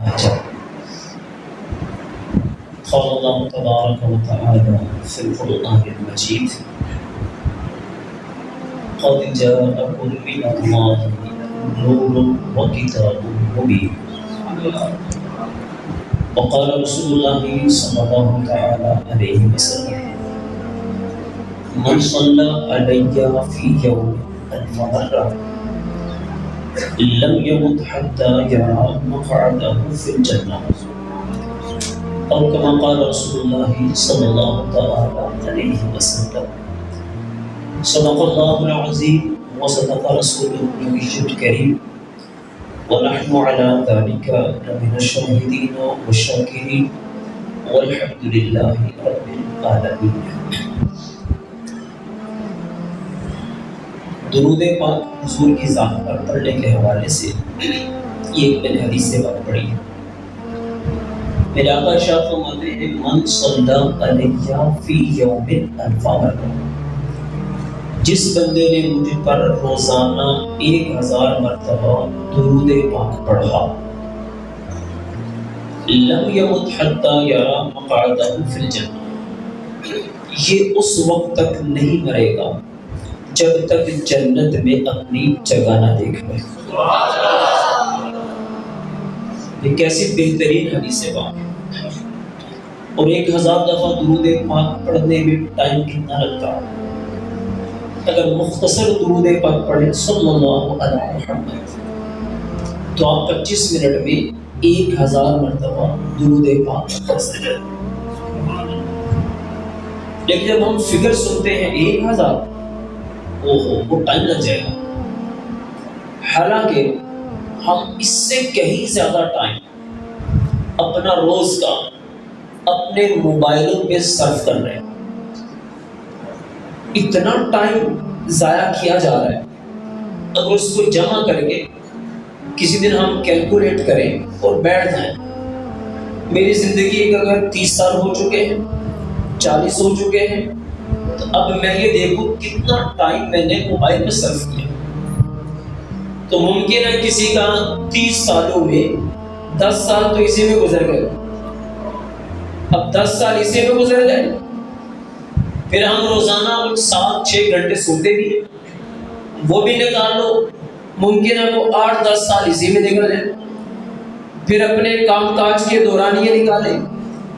اچھا، قال اللہ تبارک و تعالی فی القرآن المجید قد جاءکم من اللہ نور و کتاب مبین وقال رسول اللہ صلی اللہ تعالی علیہ وسلم من صلی علی فی یوم مرہ لم يمت حتى يرى مقعده في الجنة أو كما قال رسول الله صلى الله تعالى عليه وسلم صدق الله العظيم وصدق رسوله النبي الكريم ونحن على ذلك لمن الشاهدين والشاكرين والحمد لله رب العالمين. درود پاک حضور کی ذات پر پڑھنے کے حوالے سے یہ ایک میں نے حدیث سے بات پڑھی ہے. میرے آقا ارشاد فرماتے ہیں من صلی علیہ فی یوم الف مرہ، جس بندے نے مجھ پر روزانہ 1000 مرتبہ درود پاک پڑھا لم یمت حتی یرا مقعدہ فی الجنہ، یہ اس وقت تک نہیں مرے گا جب تک جنت میں اپنی جگہ نہ دیکھ لے. یہ کیسی بہترین حدیث ہے بات. اور 1000 دفعہ درود پاک پڑھنے میں ٹائم کتنا لگتا ہے؟ اگر مختصر درود پاک پڑھیں صلی اللہ علیہ محمد تو آپ 25 منٹ میں 1000 مرتبہ درود پاک پڑھ سکتے ہیں. لیکن جب ہم فگر سنتے ہیں 1000، وہ ٹائم لگ جائے گا. حالانکہ ہم اس سے کہیں زیادہ ٹائم اپنا روز کا اپنے موبائلوں پہ صرف کر رہے ہیں. اتنا ٹائم ضائع کیا جا رہا ہے. اگر اس کو جمع کر کے کسی دن ہم کیلکولیٹ کریں اور بیٹھ جائیں، میری زندگی اگر 30 سال ہو چکے ہیں، 40 ہو چکے ہیں، تو اب میں یہ دیکھوں کتنا ٹائم میں نے موبائل میں صرف کیا. تو ممکن ہے کسی کا 30 سالوں میں 10 سال تو اسی میں گزر گئے. اب 10 سال اسی میں گزر گئے، پھر ہم روزانہ 7-6 گھنٹے سوتے بھی ہیں، وہ بھی نکال لو. ممکن ہے وہ 8-10 سال اسی میں نکل جائے. پھر اپنے کام کاج کے دوران یہ نکالیں،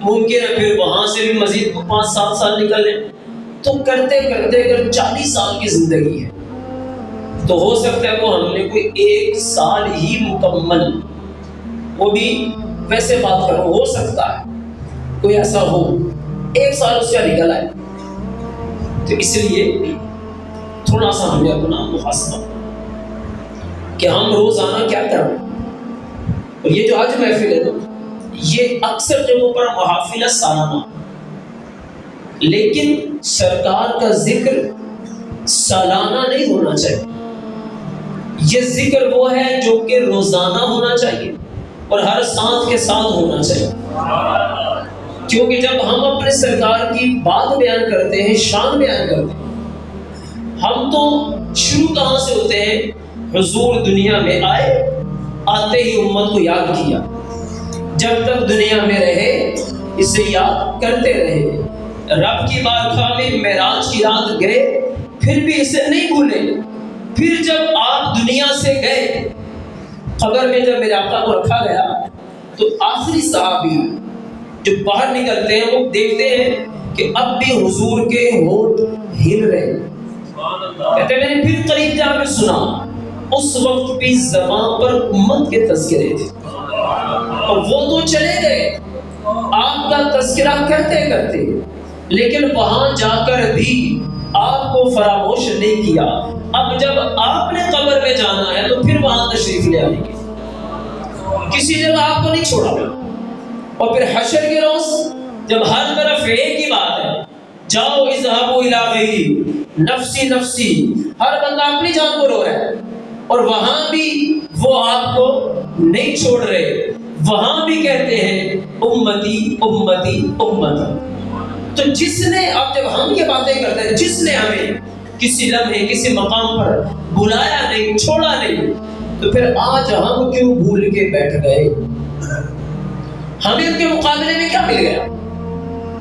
ممکن ہے پھر وہاں سے بھی مزید 5-7 سال نکل جائے. تو کرتے کرتے اگر 40 سال کی زندگی ہے تو ہو سکتا ہے وہ ہم نے کوئی 1 سال ہی مکمل، وہ بھی ویسے بات کرو، ہو سکتا ہے کوئی ایسا ہو 1 سال اس کا نکل آئے. تو اس لیے تھوڑا سا ہمیں اپنا محاسبہ کہ ہم روزانہ کیا کر رہے ہیں. اور یہ جو آج محفل ہے نا، یہ اکثر جگہوں پر محافل سالانہ، لیکن سرکار کا ذکر سالانہ نہیں ہونا چاہیے. یہ ذکر وہ ہے جو کہ روزانہ ہونا چاہیے اور ہر سانس کے ساتھ ہونا چاہیے. کیونکہ جب ہم اپنے سرکار کی بات بیان کرتے ہیں، شان بیان کرتے ہیں، ہم تو شروع کہاں سے ہوتے ہیں؟ حضور دنیا میں آئے، آتے ہی امت کو یاد کیا، جب تک دنیا میں رہے اسے یاد کرتے رہے. رب کی بارگاہ میں معراج کی رات گئے، پھر بھی اسے نہیں بھولے. پھر جب آپ دنیا سے گئے، قبر میں جب میرے آقا کو رکھا گیا تو آخری صحابی جو باہر نکلتے ہیں وہ دیکھتے ہیں کہ اب بھی حضور کے ہونٹ ہل رہے. کہتے ہیں میں نے پھر قریب جا کر سنا، اس وقت بھی زبان پر امت کے تذکرے تھے. اور وہ تو چلے گئے آپ کا تذکرہ کرتے کرتے، لیکن وہاں جا کر بھی آپ کو فراموش نہیں کیا. اب جب آپ نے قبر میں جانا ہے تو پھر وہاں تشریف لے آنے کی، کسی جگہ آپ کو نہیں چھوڑا. اور پھر حشر کے روز جب ہر طرف ایک ہی بات ہے، جاؤ اذهبوا الى غیری نفسی نفسی، ہر بندہ اپنی جان کو رو رہا ہے، اور وہاں بھی وہ آپ کو نہیں چھوڑ رہے. وہاں بھی کہتے ہیں امتی امتی امتی. تو جس نے، اب جب ہم یہ باتیں کرتے ہیں، جس نے ہمیں کسی لمحے کسی مقام پر بلایا نہیں، چھوڑا نہیں، تو پھر آج ہم کیوں بھول کے بیٹھ گئے؟ ہمیں ان کے مقابلے میں کیا مل گیا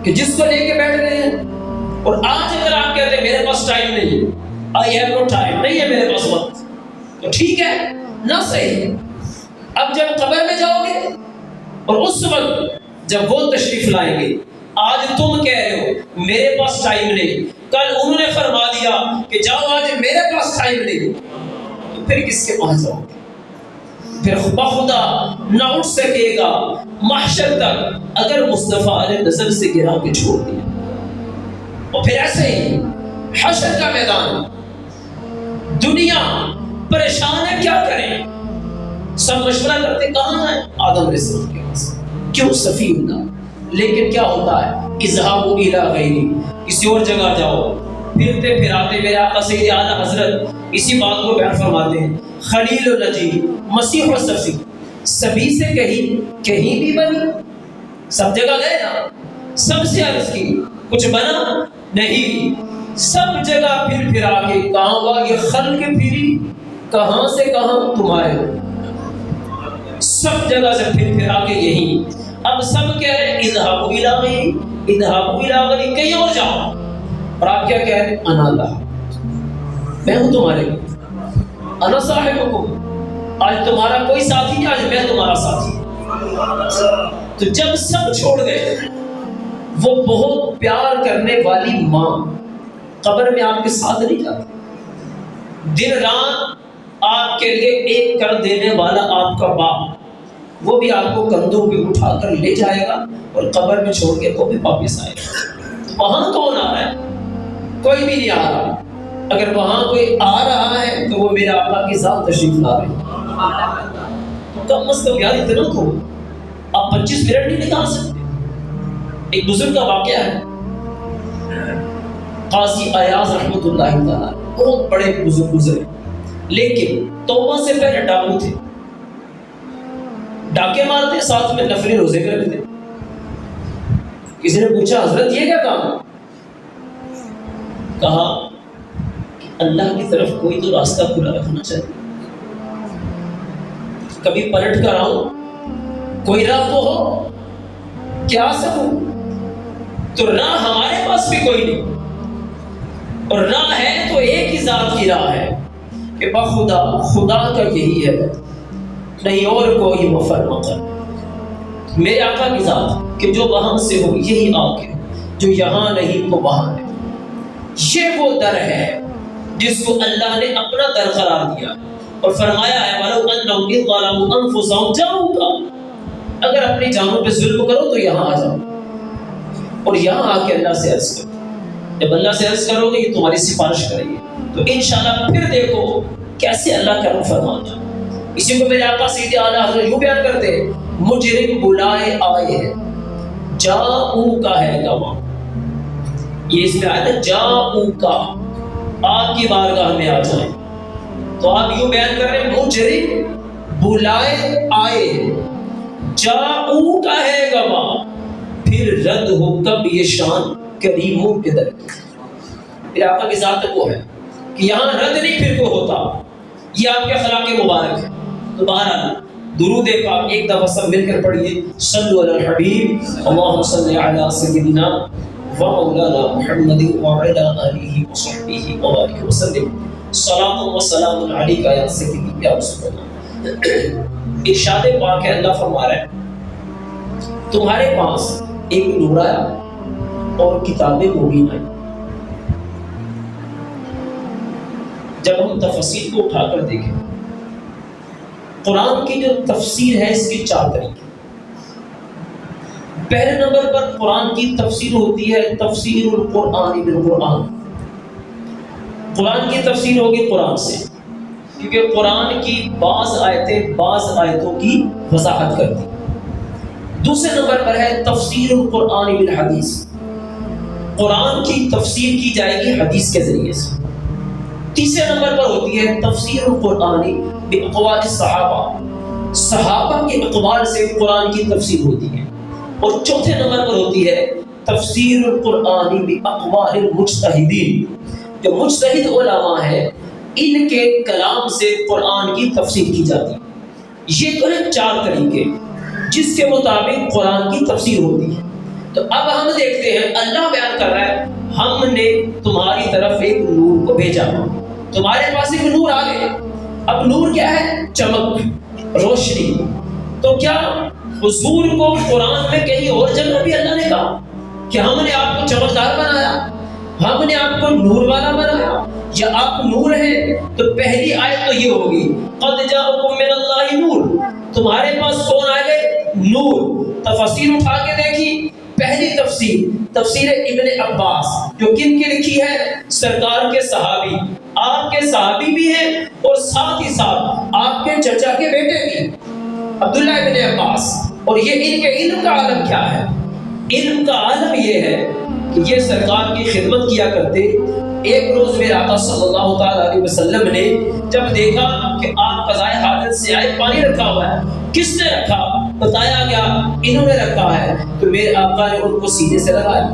کہ جس کو لے کے بیٹھ گئے ہیں؟ اور آج اگر آپ کہتے ہیں میرے پاس ٹائم نہیں، آئی ہیو نو ٹائم، نہیں ہے میرے پاس وقت، تو ٹھیک ہے نہ صحیح۔ اب جب قبر میں جاؤ گے اور اس وقت جب وہ تشریف لائیں گے، آج تم کہہ رہے ہو میرے پاس ٹائم نہیں، کل انہوں نے فرما دیا کہ جاؤ آج میرے پاس ٹائم نہیں، تو پھر کس کے پاس جاؤ گے؟ پھر بخدا نہ اٹھ سکے گا محشر تک اگر مصطفیٰ علیہ نظر سے گرا کے چھوڑ دیا۔ اور پھر ایسے ہی حشر کا میدان، دنیا پریشان ہے، کیا کریں؟ سب مشورہ کرتے کہاں ہے؟ آدم علیہ السلام کے پاس، کیوں؟ سفی اللہ۔ لیکن کیا ہوتا ہے؟ اذهبوا الی غیری، کسی اور جگہ جاؤ۔ پھرتے پھراتے میرے آقا سید اعلیٰ حضرت اسی بات کو بیان فرماتے ہیں، خلیل و نجی، مسیح و صفی، سبھی سے کہیں بھی بنی، سب جگہ گئے نا، سب سے عرض کی، کچھ بنا نہیں، سب جگہ پھر پھرا کے کہاں ہوا یہ خلق پھری، کہاں سے کہاں تمہارے، سب جگہ سے پھر پھرا کے یہی۔ اب سب کہہ رہے ہیں اذهبوا الی غیری، اذهبوا الی غیری، کہیں اور جاؤ، اور آپ کیا کہہ رہے ہیں؟ انا اللہ، میں ہوں تمہارے، انا صاحبکم، آج تمہارا کوئی ساتھی نہیں، آج میں تمہارا ساتھی۔ تو جب سب چھوڑ گئے، وہ بہت پیار کرنے والی ماں قبر میں آپ کے ساتھ نہیں جاتی، دن رات آپ کے لیے ایک کر دینے والا آپ کا باپ، وہ بھی آپ کو کندھوں پہ اٹھا کر لے جائے گا اور قبر میں چھوڑ کے وہ بھی واپس آئے گا۔ تو وہاں کون آ رہا ہے؟ کوئی بھی نہیں آ رہا۔ اگر وہاں کوئی آ رہا ہے تو وہ میرے آقا کی ذات تشریف لا رہی ہے۔ تو کم از کم یار اتنا تو آپ 25 منٹ نہیں نکال سکتے؟ ایک بزرگ کا واقعہ ہے، قاضی ایاز رحمۃ اللہ تعالیٰ، بہت بڑے بزرگ گزرے، لیکن توبہ سے پہلے ڈاکو تھے، ڈاکے مارتے، ساتھ میں نفلی روزے بھی رکھتے۔ کسی نے پوچھا حضرت یہ کیا کام؟ کہا کہ اللہ کی طرف کوئی تو راستہ کھلا رکھنا چاہیے، کبھی پلٹ کر آؤں، کوئی راہ تو ہو، کیا سکوں؟ تو راہ ہمارے پاس بھی کوئی نہیں، اور راہ ہے تو ایک ہی ذات کی راہ ہے کہ بخدا خدا کا یہی ہے، نہیں اور کوئی مفرق ہے۔ میرے آقا کی ذات کہ جو وہاں سے ہو یہی آگے، جو یہاں نہیں تو وہاں ہے، یہ وہ در ہے جس کو اللہ نے اپنا در قرار دیا اور فرمایا ہے وَلَوْ أَنَّهُمْ إِذْ ظَلَمُوا أَنفُسَهُمْ جَاءُوكَ، اگر اپنی جانوں پہ ظلم کرو تو یہاں آ جاؤ، اور یہاں آ کے اللہ سے عرض کرو۔ جب اللہ سے عرض کرو گے یہ تمہاری سفارش کریں گے، تو انشاءاللہ پھر دیکھو کیسے اللہ کرم فرماتا۔ اسی کو میرے آقا سید اعلیٰ حضرت یوں بیان کرتے ہیں، مجرم بلائے آئے ہیں، جاؤ کا ہے گواہ، یہ اس میں آیا تھا جاؤ کا، آپ کی بارگاہ میں آ جائیں، تو آپ یوں بیان کر رہے ہیں مجرم بلائے آئے ہیں، جاؤ کا ہے گواہ، پھر رد ہو کب یہ شان کریموں کے در کی۔ میرے آقا کی ذات وہ ہے کہ یہاں رد نہیں پھر کوئی ہوتا، یہ آپ کے اخلاق مبارک ہے۔ تو بہرحال درود پاک ایک دفعہ سب مل کر پڑھیے، صلو علی الحبیب اللہم صلی علی سیدنا و مولانا محمد وعلی آلہ وصحبہ وبارک وسلم، صلاۃ و سلام علیک یا سیدی یا رسول اللہ۔ ارشاد پاک ہے، اللہ فرما رہا ہے تمہارے پاس ایک نور آیا اور کتاب مبین آئی۔ جب ہم تفسیر کو اٹھا کر دیکھیں، قرآن کی جو تفسیر ہے اس کے 4 طریقے۔ پہلے نمبر پر قرآن کی تفسیر ہوتی ہے تفسیر القرآن بالقرآن، قرآن کی تفسیر ہوگی قرآن سے، کیونکہ قرآن کی بعض آیتیں بعض آیتوں کی وضاحت کرتی۔ دوسرے نمبر پر ہے تفسیر القرآن بالحدیث، قرآن کی تفسیر کی جائے گی حدیث کے ذریعے سے۔ تیسرے نمبر پر ہوتی ہے تفسیر القرآن باقوال الصحابہ، صحابہ کے اقوال سے قرآن کی تفسیر ہوتی ہے۔ اور چوتھے نمبر پر ہوتی ہے تفسیر القرآن باقوال المجتہدین، جو مجتہد علماء ہیں ان کے کلام سے قرآن کی تفسیر کی جاتی ہے۔ یہ تو ہے 4 طریقے۔ جس کے مطابق قرآن کی تفسیر ہوتی ہے۔ تو اب ہم دیکھتے ہیں اللہ بیان کر رہا ہے ہم نے تمہاری طرف ایک نور کو بھیجا، تمہارے پاس ایک نور آ گئے۔ اب نور کیا ہے؟ چمک، روشنی۔ تو کیا حضور کو قرآن میں کہیں اور جگہ بھی اللہ نے کہا کہ ہم نے آپ کو چمکدار بنایا، ہم نے آپ کو نور والا بنایا، یا آپ نور ہیں؟ تو پہلی آیت تو یہ ہوگی قد جاءکم من اللہ نور، تمہارے پاس کون آ گئے؟ نور۔ تفسیر اٹھا کے دیکھی، پہلی تفسیر تفسیر ابن عباس جو کن کی لکھی ہے؟ سرکار کے صحابی، آپ کے صحابی بھی ہیں اور ساتھ ہی ساتھ آپ کے چچا کے بیٹے بھی، عبداللہ ابن عباس۔ اور یہ ان کے علم کا عالم کیا ہے؟ علم کا عالم یہ ہے کہ یہ سرکار کی خدمت کیا کرتے۔ ایک روز میرے آقا صلی اللہ تعالی علیہ وسلم نے جب دیکھا کہ آپ قضائے حاجت سے آئے، پانی رکھا ہوا ہے، کس نے رکھا؟ بتایا گیا انہوں نے رکھا ہے۔ تو میرے آقا نے ان کو سینے سے لگایا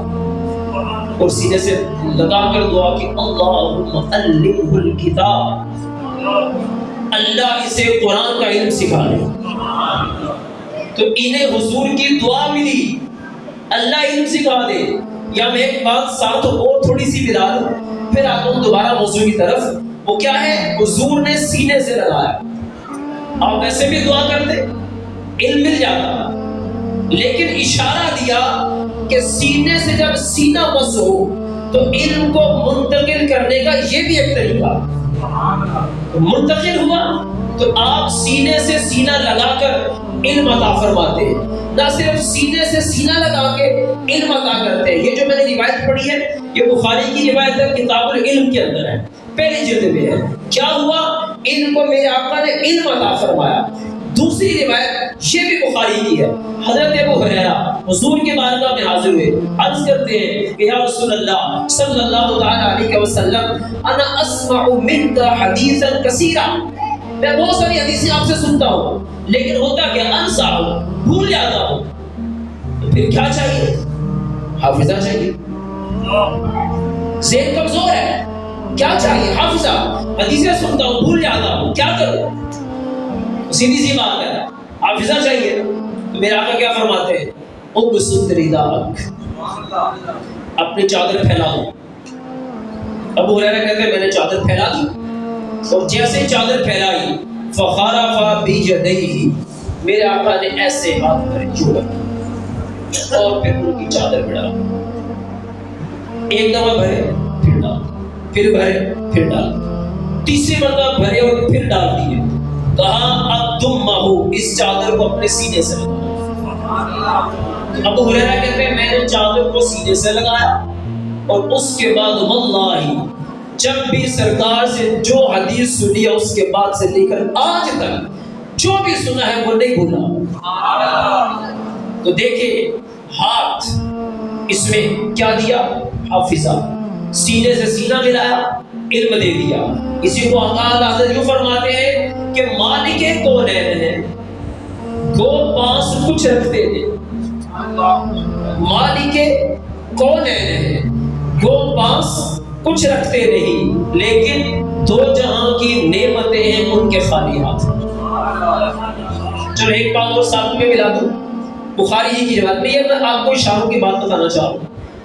اور سینے سے لگا کر دعا کی اللہم علمہ الکتاب، اللہ اسے قرآن کا علم سکھا دے۔ تو انہیں حضور کی دعا ملی اللہ علم سکھا دے۔ یا میں ایک بات ساتھ اور تھوڑی سی ملا دوں، پھر آتا ہوں دوبارہ موضوع کی طرف۔ وہ کیا ہے؟ حضور نے سینے سے لگایا۔ آپ ویسے بھی دعا کرتے علم مل جاتا، لیکن اشارہ دیا کہ سینے سے جب سینہ مس ہو تو علم کو منتقل کرنے کا یہ بھی ایک طریقہ منتقل ہوا۔ تو آپ سینے سے سینہ لگا کر علم عطا فرماتے ہیں، نہ صرف سینے سے سینہ لگا کے علم عطا کرتے ہیں۔ یہ جو میں نے روایت پڑھی ہے یہ بخاری کی روایت ہے، کتاب العلم کے اندر ہے، پہلی جلد میں ہے۔ کیا ہوا؟ علم کو میرے آقا نے علم عطا فرمایا۔ دوسری روایت یہ بھی بخاری کی ہے، حضرت ابو ہریرہ حضور کے بارگاہ میں حاضر ہوئے، عرض کرتے ہیں کہ یا رسول اللہ صلی اللہ تعالی علیہ وسلم انا اسمع منک حدیثا کثیرا، میں بہت ساری حدیثیں آپ سے سنتا ہوں، لیکن ہوتا کیا انسا ہوں، بھول جاتا ہوں۔ تو پھر کیا چاہیے؟ حافظہ چاہیے۔ ذہن کمزور ہے، کیا چاہیے؟ حافظہ۔ حدیثیں سنتا ہوں، بھول جاتا ہوں، کیا کروں؟ سیدھی سی بات ہے، حافظہ چاہیے۔ تو میرے آقا کیا فرماتے ہیں؟ ابسط رداءک، اپنی چادر پھیلا دو۔ ابو ہریرہ کہتے ہیں میں نے چادر پھیلا دی، اور جیسے چادر پھیلائی فخرف بیدیہ، میرے آقا نے ایسے ہاتھ پر جوڑا اور پھر ان کی چادر بڑھا، ایک دفعہ بھرے پھر ڈال، پھر بھرے پھر ڈال، تیسری مرتبہ بھرے اور پھر ڈال دیے۔ کہا اب تم ماہو، اس چادر کو اپنے سینے سے لگایا۔ ابو ہریرہ کہتے ہیں میں نے چادر کو سینے سے لگایا، اور اس کے بعد واللہ جب بھی سرکار سے جو حدیث سنی ہے اس کے بعد سے لے کر آج تک جو بھی سنا ہے وہ نہیں بھولا۔ تو دیکھیں ہاتھ اس میں کیا دیا؟ حافظہ، سینے سے سینہ ملایا، علم دے دیا۔ اسی کو حضرت یوں فرماتے ہیں کہ مالک کونین ہے، گو پاس کچھ رکھتے تھے۔ مالک کونین ہے، گو پاس کچھ رکھتے نہیں، لیکن دو جہاں کی نعمتیں ہیں ان کے خالی ہاتھ۔ چلو ایک بات اور ساتھ میں ملا دوں، بخاری ہی کی روایت میں یہ میں آپ کو اشاروں کی بات بتانا چاہوں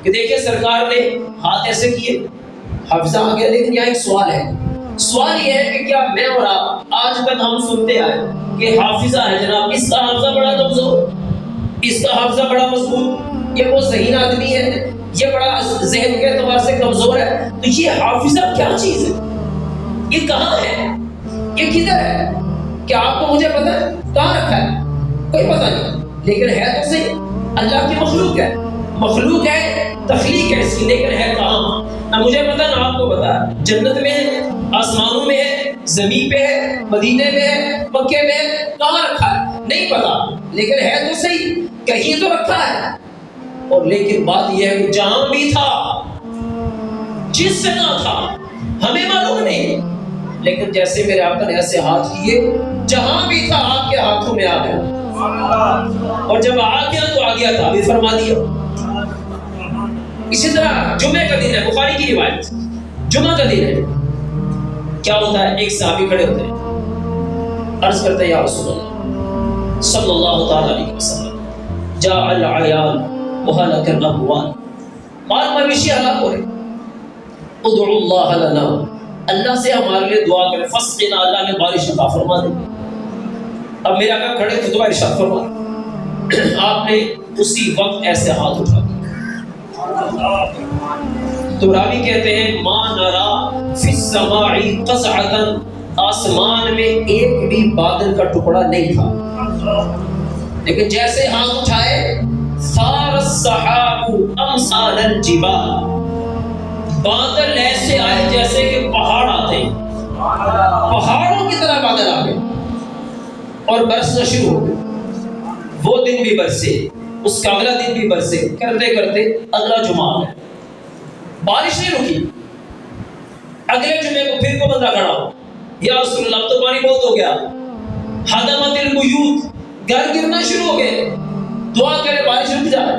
کہ دیکھیں سرکار نے ہاتھ ایسے کیے، حافظہ آ گیا۔ لیکن یہاں ایک سوال ہے، سوال یہ ہے کہ کیا میں اور آپ آج تک ہم سنتے آئے کہ حافظہ ہے جناب، اس کا حافظہ بڑا کمزور، اس کا حافظہ بڑا مضبوط، یہ وہ ذہین آدمی ہے، یہ بڑا ذہن کے اعتبار سے کمزور ہے۔ تو یہ حافظہ کیا چیز ہے؟ یہ کہاں ہے؟ یہ کدھر ہے؟ کیا آپ کو مجھے پتا ہے کہاں رکھا ہے؟ کوئی پتہ نہیں، لیکن ہے تو صحیح، اللہ کی مخلوق ہے، مخلوق ہے، تخلیق ہے اس کی، لیکن ہے کہاں؟ نہ مجھے پتا نہ آپ کو پتا۔ جنت میں ہے، آسمانوں میں ہے، زمین پہ ہے، مدینے میں ہے، مکے میں ہے، کہاں رکھا ہے نہیں پتا، لیکن ہے تو صحیح، کہیں تو رکھا ہے۔ اور لیکن بات یہ ہے کہ جہاں بھی تھا، جس جگہ تھا ہمیں معلوم نہیں، لیکن جیسے میرے آقا نے ایسے ہاتھ کیے، جہاں بھی تھا آپ کے ہاتھوں میں آ گیا، اور جب آ گیا تو آ گیا تھا، ابھی فرما دیا۔ اسی طرح جمعہ کا دن ہے، بخاری کی روایت، جمعہ کا دن ہے، کیا ہوتا ہے؟ ایک صحابی کھڑے ہوتے ہیں، عرض کرتے ہیں یا رسول اللہ صلی اللہ تعالی علیہ وسلم، جاء العیال وہلک الاموال، مال مویشی ہلاک ہو رہے، ادعوا اللہ لنا، اللہ سے ہمارے لیے دعا کریں، فسقنا، اللہ نے بارش عطا فرما دے۔ اب میرے آقا کھڑے خطبہ ارشاد فرما، آپ نے اسی وقت ایسے ہاتھ اٹھا دیا۔ تو راوی کہتے ہیں ما نرا فی السماء قزعۃ، آسمان میں ایک بھی بادل کا ٹکڑا نہیں تھا، لیکن جیسے ہاتھ اٹھائے صار السحاب امثال الجبال، بادل ایسے آئے جیسے کہ پہاڑ آتے ہیں، پہاڑوں کی طرح بادل آ گئے اور برسنا شروع ہو گئے۔ وہ دن بھی برسے، اس کا اگلا دن بھی برسے، کرتے کرتے اگلا جمعہ ہے، بارش نہیں رکی۔ اگلے جمعے کو پھر کو بندہ کھڑا ہو، یا رسول اللہ اب تو پانی بہت ہو گیا، ہدمت البیوت، گھر گرنا شروع ہو گئے، دعا کرے بارش رک جائے۔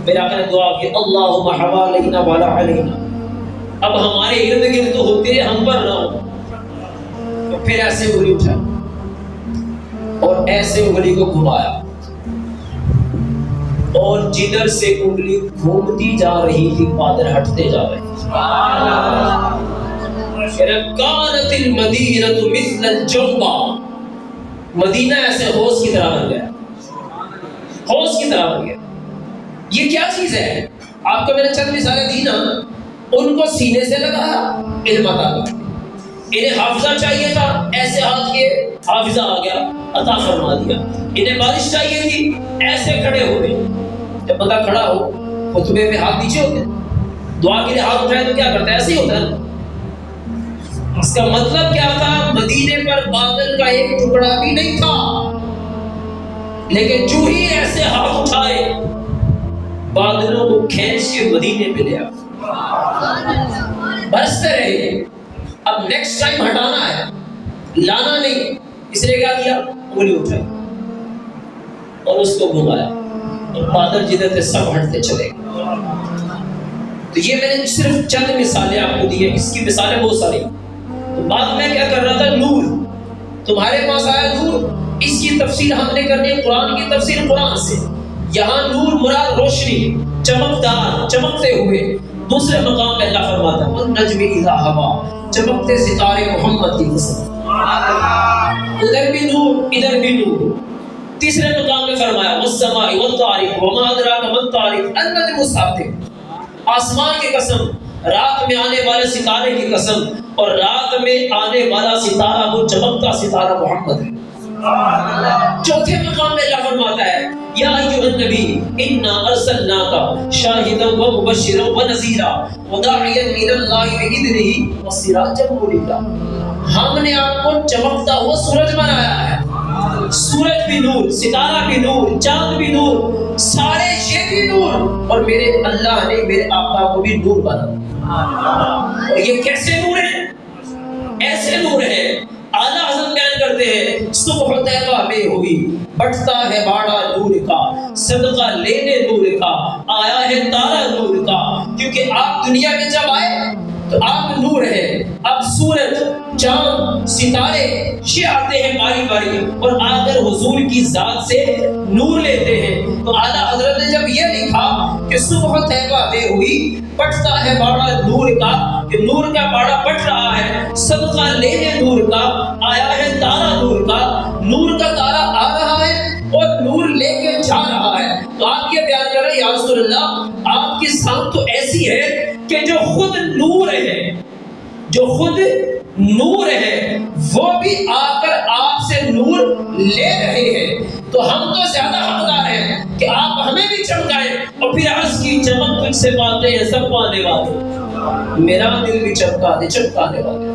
میرے آقا نے دعا کی اللہم حوالینا ولا علینا، اب ہمارے ارد گرد تو ہوتے ہیں، ہم پر نہ ہو۔ تو پھر ایسے انگلی اٹھا اور ایسے انگلی کو گھمایا، اور جدھر سے انگلی گھومتی جا رہی تھی بادل ہٹتے جا رہے تھے۔ کانت المدینہ مثل الجوبہ، مدینہ ایسے حوض کی طرح بن گیا، حوض کی طرح بن گیا۔ یہ کیا چیز ہے؟ آپ کو میں نے چند مثالیں دی نا، ان کو سینے سے لگایا، علم عطا کر۔ انہیں حافظہ چاہیے تھا، ایسے ہاتھ کے حافظہ آ گیا، عطا فرما دیا۔ انہیں بارش چاہیے تھی، ایسے کھڑے ہوئے۔ جب بندہ کھڑا ہو خطبے میں ہاتھ نیچے ہوتے، دعا کے لیے ہاتھ اٹھائے تو کیا کرتا ہے؟ ایسے ہی ہوتا ہے۔ اس کا مطلب کیا تھا؟ مدینے پر بادل کا ایک ٹکڑا بھی نہیں تھا، لیکن جو ہی ایسے ہاتھ اٹھائے بادلوں کو کھینچ کے مدینے پہ لے آئے، برستے رہے۔ اب نیکسٹ ٹائم ہٹانا ہے، لانا نہیں، اس نے کیا کیا؟ انگلی اٹھائی اور اس کو گھمایا، اور بادل جدھر تھے سب ہٹتے چلے گئے۔ تو یہ میں نے صرف چند مثالیں آپ کو دی ہیں، اس کی مثالیں بہت ساری۔ تو بعد میں کیا کر رہا تھا؟ نور، تمہارے پاس آیا نور، اس کی تفسیر ہم نے کرنی ہے قرآن کی تفسیر قرآن سے۔ یہاں نور مراد روشنی، چمکدار، چمکتے ہوئے۔ دوسرے مقام میں اللہ فرماتا ہے والنجم اذا ہوا، چمکتے ستارے محمد کی قسم، ادھر بھی نور ادھر بھی نور۔ تیسرے مقام میں فرمایا والسماء والطارق وما ادراک ما الطارق النجم الثاقب، آسمان کی قسم، رات میں آنے والے ستارے کی قسم، اور رات میں آنے والا ستارہ وہ چمکتا ستارہ محمد ہے۔ چوتھے مقام میں اللہ فرماتا ہے یا ایھا النبی انا ارسلناک شاہدا ومبشرا ونذیرا وداعیا الی اللہ باذنہ وسراجا منیرا، ہم نے آپ کو چمکتا ہوا سورج بنایا ہے۔ سورج بھی نور، ستارہ بھی نور، چاند بھی نور، سارے یہ بھی نور، اور میرے اللہ نے میرے آقا کو بھی نور بنا۔ اور یہ کیسے نور ہے؟ ایسے نور ہے، اعلیٰ حضرت بیان کرتے ہیں صبح طیبہ میں ہوئی، بٹتا ہے باڑا نور کا، صدقہ لینے نور کا، آیا ہے تارا نور کا، کیونکہ آپ دنیا میں جب آئے تو آپ نور ہیں۔ اب سورج، چاند، ستارے یہ آتے ہیں باری باری، اور آ کر حضور کی ذات سے نور لیتے ہیں۔ تو اعلیٰ حضرت نے جب یہ لکھا کہ صبح طیبہ میں ہوئی، بٹتا ہے باڑا نور کا، کہ نور کا باڑا بٹ رہا ہے، صدقہ لینے نور کا، آیا ہے تارا نور کا، نور کا تارا آ رہا ہے اور نور لے کے جا رہا ہے۔ تو آپ یہ بیان کر رہے ہیں یا رسول اللہ آپ کی ذات تو ایسی ہے کہ جو خود نور ہے، جو خود نور ہے، وہ بھی آ کر آپ سے نور لے رہے ہیں۔ تو ہم تو زیادہ حقدار ہیں کہ آپ ہمیں بھی چمکائیں، اور پھر عرض کی چمک تجھ سے پاتے ہیں سب پانے والے، میرا دل بھی چمکا دے چمکانے والے۔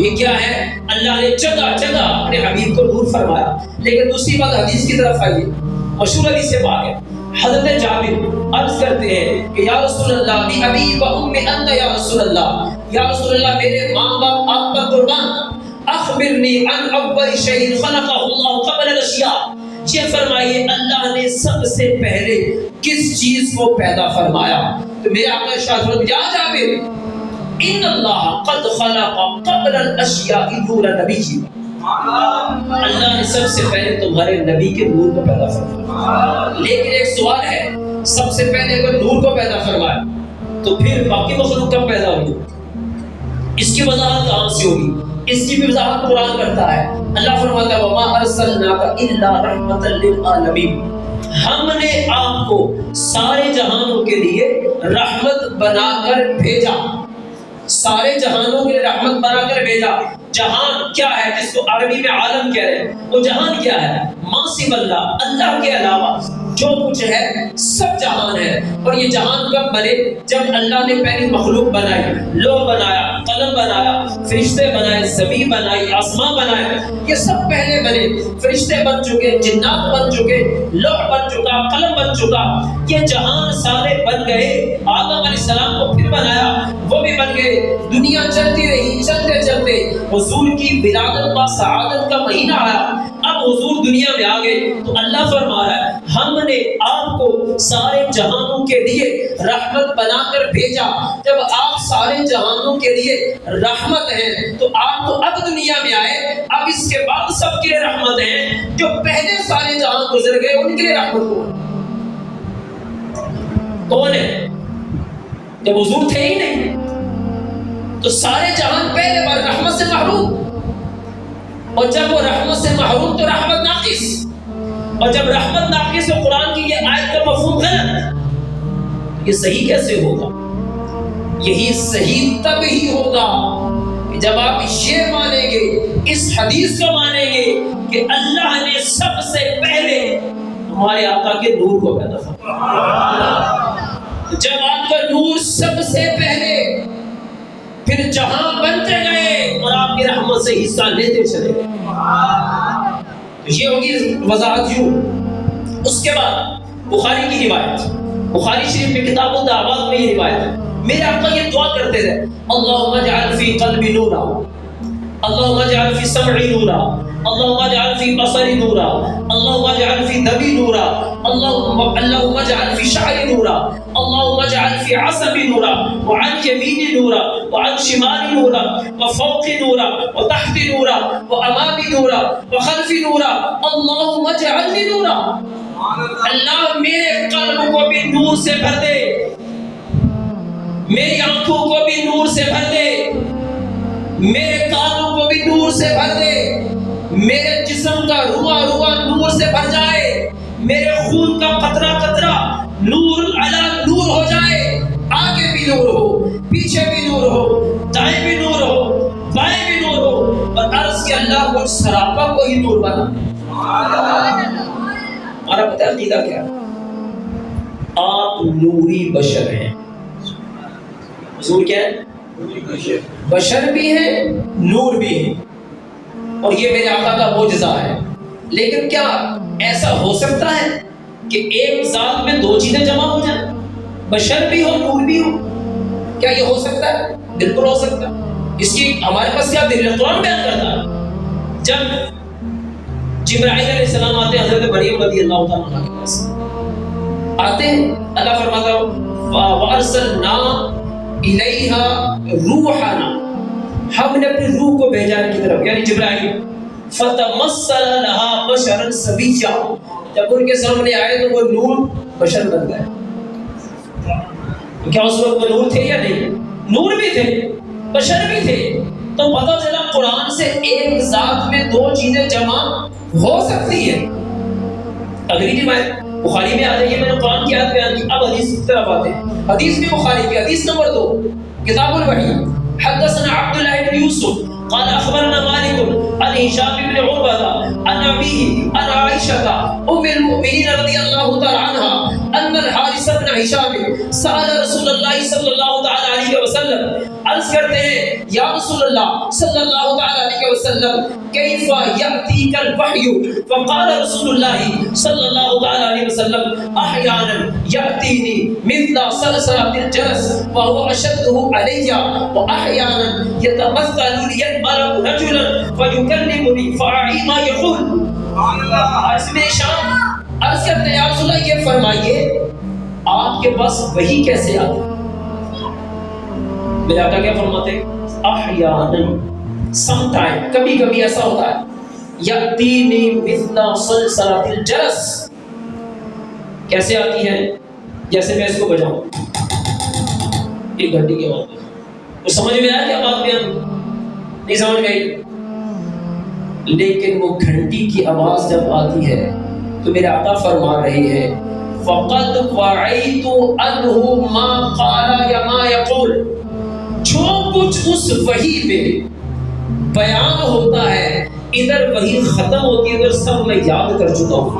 یہ کیا ہے؟ اللہ نے جگہ جگہ اپنے حبیب کو نور فرمایا۔ لیکن دوسری بات حدیث کی طرف آئیے، مشہور حدیث سے بات ہے، حضرت جابر عرض کرتے ہیں کہ یا رسول اللہ بی ابی و امی انت یا رسول اللہ، یا رسول اللہ میرے ماں باپ آپ پر قربان، اخبرنی عن اول شیء خلقہ اللہ قبل الاشیاء، یہ فرمائیے اللہ نے سب سے پہلے کس چیز کو پیدا فرمایا؟ تو میرے آقا ارشاد فرمایا یا جابر ان اللہ قد خلق قبل الاشیاء نور نبی، اللہ نے سب سے پہلے تمہارے نبی کے نور کو پیدا فرمایا، لیکن ایک سوال ہے، سب سے پہلے اگر نور کو پیدا فرمایا تو پھر باقی مخلوق کب پیدا ہوگی؟ اس کی وضاحت کہاں سے ہوگی؟ اس کی بھی وضاحت قرآن کرتا ہے۔ اللہ فرماتا ہے وَمَا أَرْسَلْنَاكَ إِلَّا رَحْمَةً لِلْعَالَمِينَ، ہم نے آپ کو سارے جہانوں کے لیے رحمت بنا کر بھیجا، سارے جہانوں کے لیے رحمت بنا کر بھیجا۔ جہان کیا ہے جس کو عربی میں عالم کہہ رہے ہیں؟ وہ جہان کیا ہے؟ ما سوی اللہ، اللہ کے علاوہ جو کچھ ہے سب جہان ہے۔ اور یہ جہان کب بنے؟ جب اللہ نے پہلی مخلوق بنائی، لوح بنایا، قلم بنایا، فرشتے بنائے، زمین بنائی، آسمان بنائے، یہ سب پہلے بنے۔ فرشتے بن چکے، جنات بن چکے، لوح بن چکا، قلم بن چکا، یہ جہان سارے بن گئے۔ آدم علیہ السلام کو پھر بنایا، وہ بھی بن گئے۔ دنیا چلتی رہی، چلتے چلتے حضور کی ولادت با سعادت کا مہینہ آیا، اب حضور دنیا میں آ گئے تو اللہ فرما رہا ہے ہم نے آپ کو سارے جہانوں کے لیے رحمت بنا کر بھیجا۔ جب آپ سارے جہانوں کے لیے رحمت ہیں تو آپ تو اب دنیا میں آئے، اب اس کے بعد سب کے لیے رحمت ہیں۔ جو پہلے سارے جہان گزر گئے ان کے لیے رحمت کون ہے؟ جب حضور تھے ہی نہیں تو سارے جہان پہلے بار رحمت سے محروم، اور جب وہ رحمت سے محروم تو رحمت ناقص، اور جب رحمت ناقص ہے قرآن کی یہ آیت کا مفہوم غلط، یہ صحیح کیسے ہوگا؟ یہی صحیح تب ہی ہوگا کہ جب آپ یہ مانیں گے، اس حدیث کو مانیں گے کہ اللہ نے سب سے پہلے ہمارے آقا کے نور کو پیدا فرمایا۔ جب آپ کا نور سب سے پہلے، پھر جہاں بنتے گئے اور آپ کی رحمت سے حصہ لیتے چلے گئے۔ یہ ہوگی وضاحت یوں۔ اس کے بعد بخاری کی روایت، بخاری شریف میں کتاب الدعوات میں یہ روایت ہے، میرے آقا یہ دعا کرتے تھے اللہم اجعل فی قلبی نورا، اللہم اجعل فی سمعی نورا، اللہم اجعل فی بصری نورا، اللہم اجعل فی دمی نورا، اللہم اجعل فی شعری نورا، اللہم اجعل فی عصبی نورا، وعن یمینی نورا، وعن شمالی نورا، وفوق نورا، وتحت نورا، وامامی نورا، وخلفی نورا، اللہم اجعلنی نورا۔ اللہ میرے قلب کو بھی نور سے بھر دے، میری آنکھوں کو بھی نور سے بھر دے، میرے کانوں کو بھی نور سے بھر دے، میرے جسم کا روا روا نور سے بھر جائے، میرے خون کا قطرہ قطرہ نور علی نور ہو جائے، آگے بھی نور ہو، پیچھے بھی نور ہو، دائیں بھی نور ہو، بائیں بھی نور ہو، اور عرض کے اللہ کو سراپا کو ہی نور بنا۔ ہمارا پتہ عقیدہ کیا ہے؟ آپ نوری بشر ہیں۔ حضور کیا ہے؟ بشر بھی ہیں، نور بھی ہیں، اور یہ میرے آقا کا معجزہ ہے۔ لیکن کیا ایسا ہو سکتا ہے کہ ایک ذات میں دو چیزیں جمع ہو جائیں، بشر بھی ہو نور بھی ہو؟ کیا یہ ہو سکتا ہے؟ بالکل ہو سکتا ہے۔ اس کی ہمارے پاس کیا دلیل؟ قرآن بیان کرتا ہے۔ جب جبرائیل علیہ السلام آتے ہیں حضرت مریم رضی اللہ تعالیٰ عنہ کے پاس آتے ہیں، اللہ فرماتا ہے وَأَرْسَلْنَا إِلَيْهَا رُوحَنَا، ہم نے اپنی روح کو بھیجا ان کی طرف، یعنی جبرائیل، فَتَمَثَّلَ لَهَا بَشَرًا سَوِيًّا، جب ان کے سامنے آئے تو وہ نور بشر بن گئے۔ کیا اس وقت وہ نور تھے یا نہیں؟ نور بھی تھے، بشر بھی تھے۔ تو پتہ چلا قرآن سے ایک ذات میں دو چیزیں جمع ہو سکتی ہیں۔ اگلی روایت بخاری میں آ جائیے، میں نے قرآن کی آیت بیان کی، اب حدیث کی طرف آتے ہیں۔ حدیث بھی بخاری کی، حدیث نمبر 2، کتاب الوحی، حدثنا عبد الله بن يوسف قال اخبرنا مالك عن هشام بن عروة عن ابيه عن عائشة ام المؤمنين رضي الله تعالى عنها ان الحارث بن هشام سأل رسول الله صلى الله تعالى عليه وسلم، عرض کرتے ہیں یا رسول اللہ صلی اللہ تعالی علیہ وسلم کیف یأتیک الوحی، فقال رسول اللہ صلی اللہ تعالی علیہ وسلم احیانا یأتینی مثل صلصلۃ الجرس وهو اشده علی، واحیانا یتمثل لی الملک رجلا فیکلمنی فاعی ما یقول۔ اس میں شام عرض کرتے ہیں یا رسول اللہ یہ فرمائیے آپ کے پاس وحی کیسے آتی؟ میرے آقا کیا فرماتے ہیں؟ احیانا، سم ٹائم، کبھی کبھی ایسا ہوتا ہے یأتینی مثل صلصلۃ الجرس، کیسے آتی ہے؟ جیسے میں اس کو بجاؤں ایک گھنٹی کی آواز، تو سمجھ میں آیا کیا بات بیان؟ نہیں سمجھ گئی؟ لیکن وہ گھنٹی کی آواز جب آتی ہے تو میرے آقا فرما رہے ہیں فقد وعیت عنہ ما قال یا ما یقول، جو کچھ اس وحی میں بیان ہوتا ہے ادھر وحی ختم ہوتی ہے ادھر سب میں یاد کر چکا ہوں۔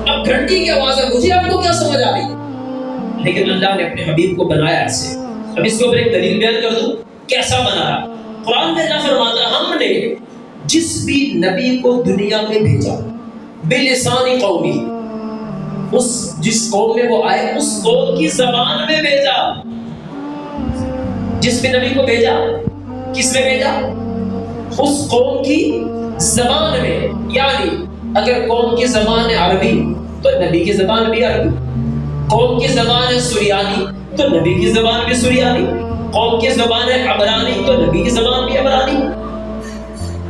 اب گھنٹی کی آواز ہے، مجھے آپ کو کیا سمجھ آ رہی؟ لیکن اللہ نے اپنے حبیب کو بنایا ایسے۔ اب اس کو میں ایک دلیل بیان کر دوں کیسا بنایا۔ قرآن میں اللہ فرماتا ہے ہم نے جس بھی نبی کو دنیا میں بھیجا بلسان قومی، اس جس قوم میں وہ آئے اس قوم کی زبان میں بھیجا۔ جس بھی نبی کو بھیجا کس میں بھیجا؟ اس قوم کی زبان میں، یعنی اگر قوم کی زبان ہے عربی تو نبی کی زبان بھی عربی، قوم کی زبان ہے سریانی تو نبی کی زبان بھی سریانی، قوم کی زبان ہے عبرانی تو نبی کی زبان بھی عبرانی۔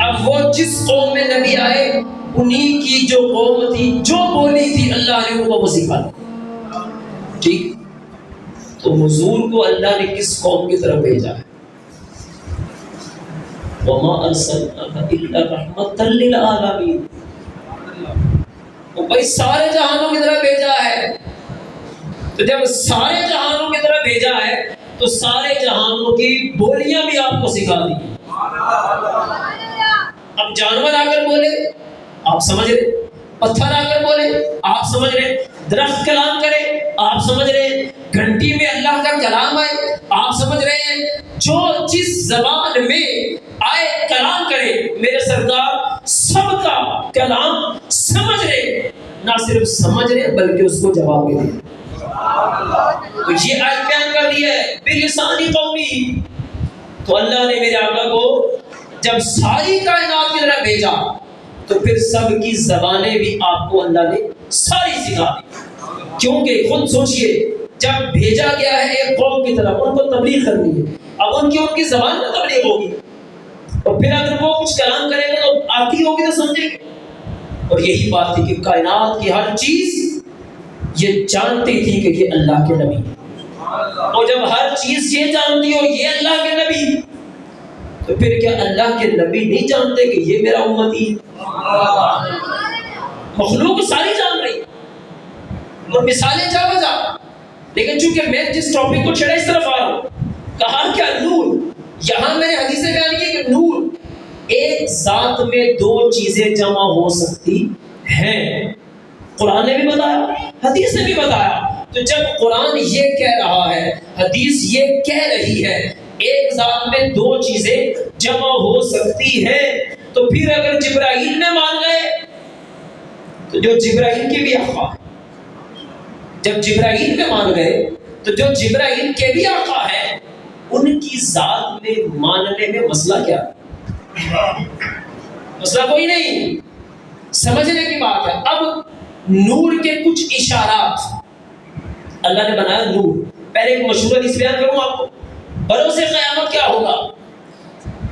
اب وہ جس قوم میں نبی آئے انہی کی جو قوم تھی جو بولی تھی اللہ نے ان کو وہ سکھا دی۔ ٹھیک، تو حضور کو اللہ نے کس قوم کی طرف بھیجا ہے؟ وَمَا أَرْسَلْنَاكَ إِلَّا رَحْمَةً لِّلْعَالَمِينَ، وہ بھائی سارے جہانوں کی طرف بھیجا ہے۔ تو جب سارے جہانوں کی طرف بھیجا ہے تو سارے جہانوں کی بولیاں بھی آپ کو سکھا دی۔ اب جانور آ کر بولے آپ سمجھ رہے، پتھر آ کر بولے آپ سمجھ رہے، درخت کلام کرے آپ سمجھ رہے، گھنٹی میں اللہ کا کلام آئے آپ سمجھ رہے ہیں۔ جو جس زبان میں آئے کلام کرے میرے سردار سب کا کلام سمجھ رہے، نہ صرف سمجھ رہے بلکہ اس کو جواب بھی دے۔ تو یہ آیت بیان کر دی ہے بلسان قومی۔ تو اللہ نے میرے آقا کو جب ساری کائنات کی طرف بھیجا تو پھر سب کی زبانیں بھی آپ کو اللہ نے ساری سکھا دی، کیونکہ خود سوچئے جب بھیجا گیا ہے ایک قوم کی طرف ان کو تبلیغ کرنی ہے، اب ان کی زبان میں تبلیغ ہوگی، اور پھر اگر وہ کچھ کلام کرے گا تو آتی ہوگی تو سمجھیں گے۔ اور یہی بات تھی کہ کائنات کی ہر چیز یہ جانتی تھی کہ یہ اللہ کے نبی، اور جب ہر چیز یہ جانتی ہو یہ اللہ کے نبی تو پھر کیا اللہ کے نبی نہیں جانتے کہ یہ میرا امتی ہے؟ مخلوق ساری جان رہی اور مثالیں جا بجا، لیکن چونکہ میں جس ٹاپک کو چھڑا اس طرف آ رہا ہوں، کہا کیا نور، یہاں میں نے حدیثیں بیان کی کہ نور ایک ذات میں دو چیزیں جمع ہو سکتی ہیں، قرآن نے بھی بتایا حدیث نے بھی بتایا۔ تو جب قرآن یہ کہہ رہا ہے حدیث یہ کہہ رہی ہے ایک ذات میں دو چیزیں جمع ہو سکتی ہیں، تو پھر اگر جبرائیل نے مان گئے تو جو جبرائیل کے بھی آقا ہے، جب جبرائیل نے مان گئے تو جو جبرائیل کے بھی آقا ہے ان کی ذات میں ماننے میں مسئلہ کیا؟ مسئلہ کوئی نہیں، سمجھنے کی بات ہے۔ اب نور کے کچھ اشارات اللہ نے بنایا نور۔ پہلے ایک مشہور حدیث بیان کروں آپ کو، بروز قیامت کیا ہوگا؟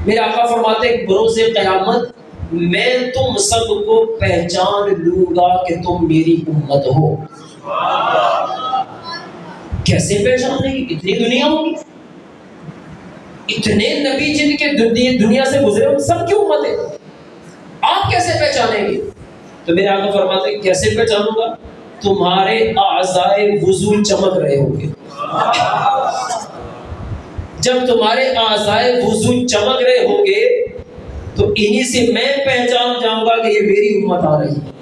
میرے آقا فرماتے ہیں بروز قیامت میں تم سب کو پہچان لوں گا کہ تم میری امت ہو۔ کیسے پہچانیں گے؟ اتنی دنیا ہوگی، اتنے نبی جن کے دنیا سے گزرے ان سب کی امت ہے، آپ کیسے پہچانیں گے؟ تو میرے آقا فرماتے ہیں کیسے پہچانوں گا؟ تمہارے اعضائے وضو چمک رہے ہوں گے۔ جب تمہارے اعضائے وضو چمک رہے ہوں گے تو انہی سے میں پہچان جاؤں گا کہ یہ میری امت آ رہی ہے۔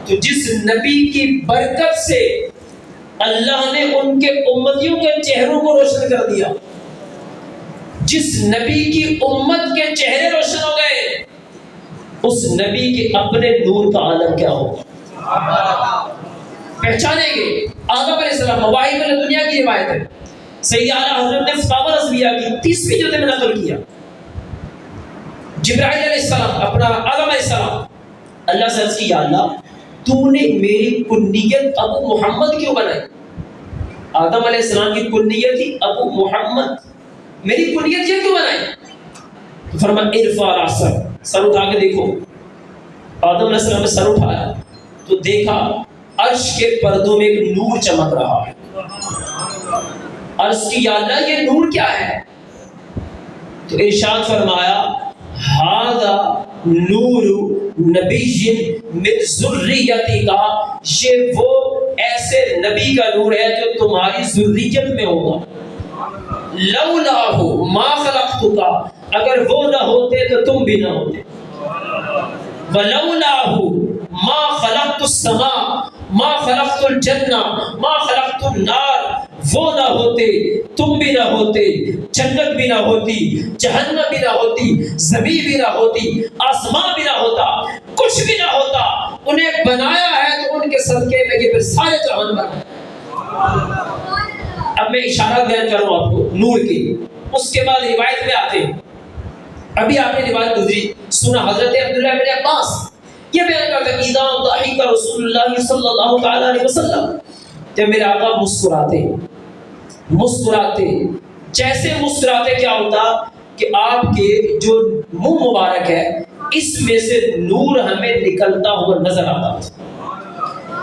تو جس نبی کی برکت سے اللہ نے ان کے امتیوں کے چہروں کو روشن کر دیا، جس نبی کی امت کے چہرے روشن ہو گئے اس نبی کے اپنے نور کا عالم کیا ہوگا؟ پہچانیں گے۔ آدم علیہ السلام مواہب دنیا کی روایت ہے، سید اعلیٰ حضرت نے فتاوی رضویہ کی 30ویں جلد میں نقل کیا۔ جبرائیل علیہ السلام اپنا آدم علیہ السلام اللہ سے عرض کی یا اللہ تو نے میری کنیت ابو محمد کیوں بنائی؟ آدم علیہ السلام کی کنیت تھی ابو محمد، میری کنیت یہ کیوں بنائی؟ فرمایا ارفع راسک، سر اٹھا کے دیکھو. آدم علیہ السلام نے سر اٹھایا تو دیکھا عرش کے پردوں میں ایک نور چمک رہا ہے. عرض کی یا اللہ یہ نور کیا ہے؟ تو ارشاد فرمایا ھذا نور نبی من ذریتک، یہ وہ ایسے نبی کا نور ہے جو تمہاری ذریت میں ہوگا. لولاہ ما خلقتک، اگر وہ نہ ہوتے تو تم بھی نہ ہوتے. ولولاہ ما خلقت السماء ما خلقت الجنہ ما خلقت النار، وہ نہ ہوتے تم بھی نہ ہوتے، جنت بھی نہ ہوتی، جہنم بھی نہ ہوتی، زمین بھی نہ ہوتی، آسمان بھی نہ ہوتا، کچھ بھی نہ ہوتا. انہیں بنایا ہے تو ان کے صدقے میں یہ پھر سارے جہان بنا. اب میں اشارہ بیان کروں آپ کو نور کی، اس کے بعد روایت میں آتے ہیں. ابھی آپ نے روایت گزری سنا حضرت عبداللہ بن عباس یہ بیان کرتے ہیں اذا ضحک رسول اللہ صلی اللہ تعالی علیہ وسلم، جب میرے آقا مسکراتے جیسے مسکراتے کیا ہوتا کہ آپ کے جو منہ مبارک ہے اس میں سے نور ہمیں نکلتا ہوا نظر آتا.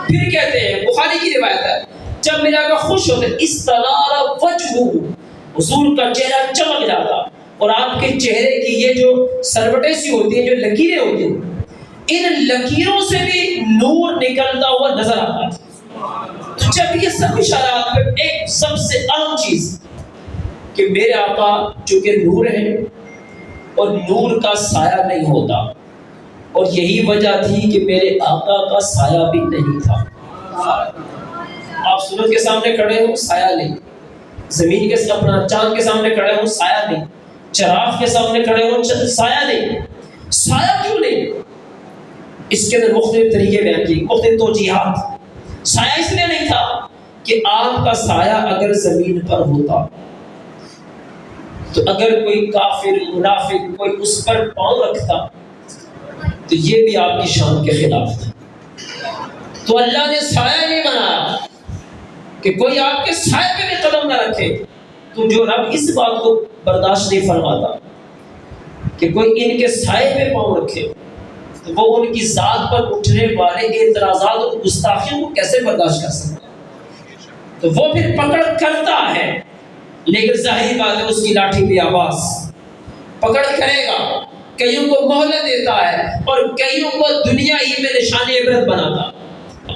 پھر کہتے ہیں بخاری کی روایت ہے جب میرے آقا خوش ہوتے استنار وجہہ، حضور کا چہرہ چمک جاتا اور آپ کے چہرے کی یہ جو سروٹیں سی ہوتی ہیں، جو لکیریں ہوتی ہیں، ان لکیروں سے بھی نور نکلتا ہوا نظر آتا. تو جب یہ سب اشارات میں ایک سب سے اہم چیز کہ میرے آقا چونکہ نور ہے اور نور کا سایہ نہیں ہوتا، اور یہی وجہ تھی کہ میرے آقا کا سایہ بھی نہیں تھا. آپ سورج کے سامنے کھڑے ہو سایہ نہیں، زمین کے اپنا چاند کے سامنے کھڑے ہو سایہ نہیں، چراغ کے سامنے کھڑے ہو سایہ نہیں. سایہ کیوں نہیں؟ اس کے اندر مختلف طریقے بیان کیے، مختلف توجیہات. سایہ اس لیے نہیں تھا کہ آپ کا سایہ اگر زمین پر ہوتا تو اگر کوئی کافر منافق کوئی اس پر پاؤں رکھتا تو یہ بھی آپ کی شان کے خلاف تھا. تو اللہ نے سایہ نہیں بنایا کہ کوئی آپ کے سائے پہ بھی قدم نہ رکھے. تو جو رب اس بات کو برداشت نہیں فرماتا کہ کوئی ان کے سائے پہ پاؤں رکھے تو وہ ان کی ذات پر اٹھنے والے اعتراضات اور گستاخیوں کو کیسے برداشت کر سکتا ہے؟ تو وہ پھر پکڑ کرتا ہے، لیکن ظاہری بات ہے اس کی لاٹھی پہ آواز پکڑ کرے گا. کئیوں کو مہلت دیتا ہے اور کئیوں کو دنیا ہی میں نشانی عبرت بناتا.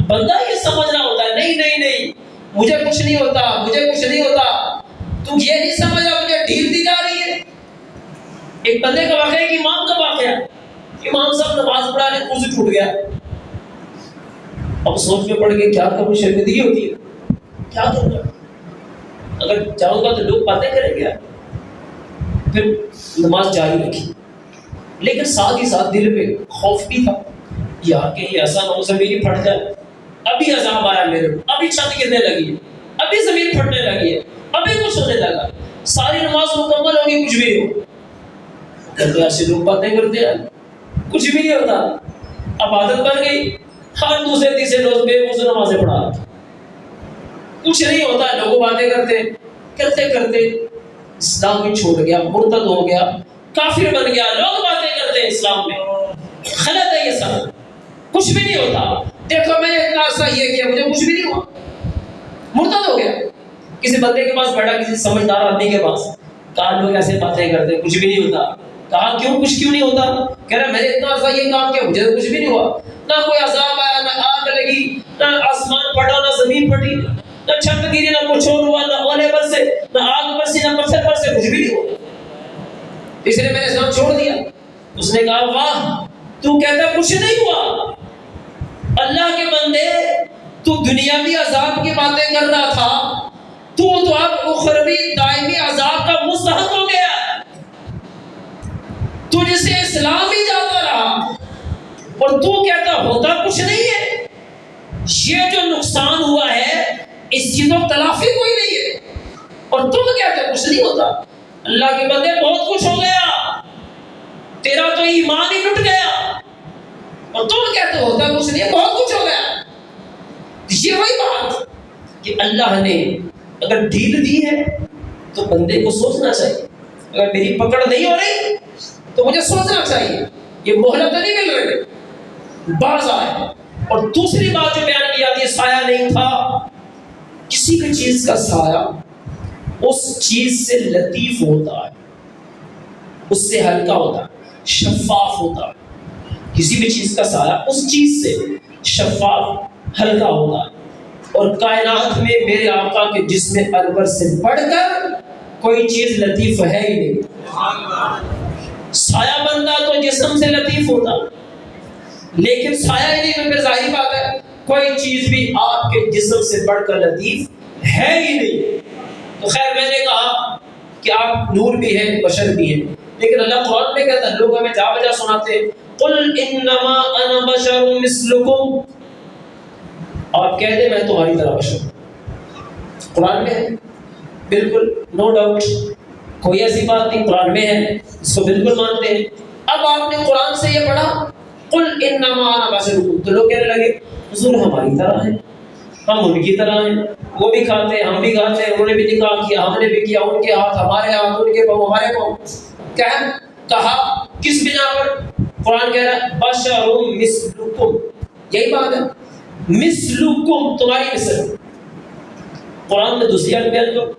بندہ یہ سمجھ رہا ہوتا ہے نہیں نہیں نہیں مجھے کچھ نہیں ہوتا، مجھے کچھ نہیں ہوتا. تو یہ نہیں سمجھ رہا مجھے ڈھیل دی جا رہی ہے. ایک بندے کا واقعہ، ایک امام کا واقعہ، امام صاحب نماز پڑھا لے کرسی ٹوٹ گیا. اب سوچ میں پڑ گئے کیا کروں، شرمندگی ہوتی ہے کیا کروں گا، اگر جاؤں گا تو لوگ باتیں کریں گے. پھر نماز جاری رکھی، لیکن ساتھ ہی ساتھ دل میں خوف بھی تھا یار کہیں ایسا نہ ہو زمین پھٹ جائے. ابھی عذاب آیا میرے کو، ابھی چھت گرنے لگی ہے، ابھی زمین پھٹنے لگی ہے، ابھی کچھ ہونے لگا، ساری نماز مکمل ہوگی کچھ بھی نہیں ہو. کہتے ایسے لوگ باتیں کرتے ہیں کچھ بھی نہیں ہوتا. اب عادت بن گئی، ہر دوسرے تیسرے روز بے وضو نمازیں پڑھا رہا تھا، کچھ نہیں ہوتا. لوگ باتیں کرتے کرتے کرتے اسلام بھی چھوڑ گیا، مرتد ہو گیا، کافر بن گیا. لوگ باتیں کرتے ہیں اسلام میں، غلط ہے یہ سب، کچھ بھی نہیں ہوتا. دیکھو میں نے اتنا عرصہ یہ کیا مجھے کچھ بھی نہیں ہوا، مرتد ہو گیا. کسی بندے کے پاس بیٹھا، کسی سمجھدار آدمی کے پاس، کہا لوگ ایسے باتیں کرتے کچھ بھی نہیں ہوتا. کہا کیوں کچھ کیوں نہیں ہوتا؟ کہہ رہا میں نے اتنا عرصہ یہ کام کیا مجھے کچھ بھی نہیں ہوا. نہ کوئی عذاب آیا، نہ آگ لگی، نہ آسمان پھٹا، نہ زمین پھٹی، نہ چھت گری، نہ کچھ اور ہوا، نہ اولے برسے، نہ آگ برسی، نہ پتھر برسے، کچھ بھی نہیں ہوا. اس لیے میں نے اسلام چھوڑ دیا. اس نے کہا واہ تو کہتا کچھ نہیں ہوا. اللہ کے بندے تو دنیاوی عذاب کی باتیں کر رہا تھا، تو اب اخروی دائمی عذاب کا مستحق ہو گیا. تو جسے اسلام ہی جاتا رہا اور تو کہتا ہوتا کچھ نہیں ہے. یہ جو نقصان ہوا ہے اس کی تو تلافی کوئی نہیں ہے، اور تم کہتے کچھ نہیں ہوتا. اللہ کے بندے بہت کچھ ہو گیا، تیرا تو ایمان ہی ٹوٹ گیا، اور تم کہتے ہوتا کچھ نہیں، بہت کچھ ہو گیا. یہ وہی بات کہ اللہ نے اگر ڈھیل دی ہے تو بندے کو سوچنا چاہیے. اگر میری پکڑ نہیں ہو رہی تو مجھے سوچنا چاہیے یہ مہلت نہیں مل رہی، باز آئے۔ اور دوسری بات جو بیان کی جاتی ہے سایہ نہیں تھا، کسی بھی چیز کا سایہ اس چیز سے لطیف ہوتا ہے، اس سے ہلکا ہوتا ہے، شفاف ہوتا ہے۔ کسی بھی چیز کا سایہ اس چیز سے شفاف ہلکا ہوتا ہے۔ اور کائنات میں میرے آقا کے جسم انور سے بڑھ کر کوئی چیز لطیف ہے ہی نہیں۔ سایہ بنتا تو جسم سے لطیف ہوتا، لیکن سایہ ہی نہیں تو پھر ظاہر بات ہے کوئی چیز بھی آپ کے جسم سے بڑھ کر لطیف ہے ہی نہیں۔ تو خیر میں نے کہا کہ آپ نور بھی ہیں بشر بھی ہیں، لیکن اللہ قرآن میں کہتا ہے، لوگ ہمیں جا بجا سناتے ہیں قل انما انا بشر مثلکم، آپ کہہ دیں میں تمہاری طرح بشر ہوں۔ قرآن میں ہے بالکل، نو ڈاؤٹ، کوئی ایسی بات نہیں، قرآن میں ہے، اس کو بالکل مانتے ہیں۔ اب آپ نے قرآن سے یہ پڑھا قل انما انا بشرکم، تو لوگ کہنے لگے حضور ہماری طرح ہیں، ہم ان کی طرح ہیں، وہ بھی کھاتے ہیں ہم بھی کھاتے ہیں، انہوں نے بھی نکاح کیا ہم نے بھی کیا، ان کے ہاتھ ہمارے ہاتھ، ان کے پاؤں ہمارے پاؤں۔ کیا کہا کس بنا پر؟ قرآن کہہ رہا ہے بشر مثلکم، یہی بات ہے، مثلکم تمہاری مثل۔ قرآن میں دوسری آیت بیان کرو،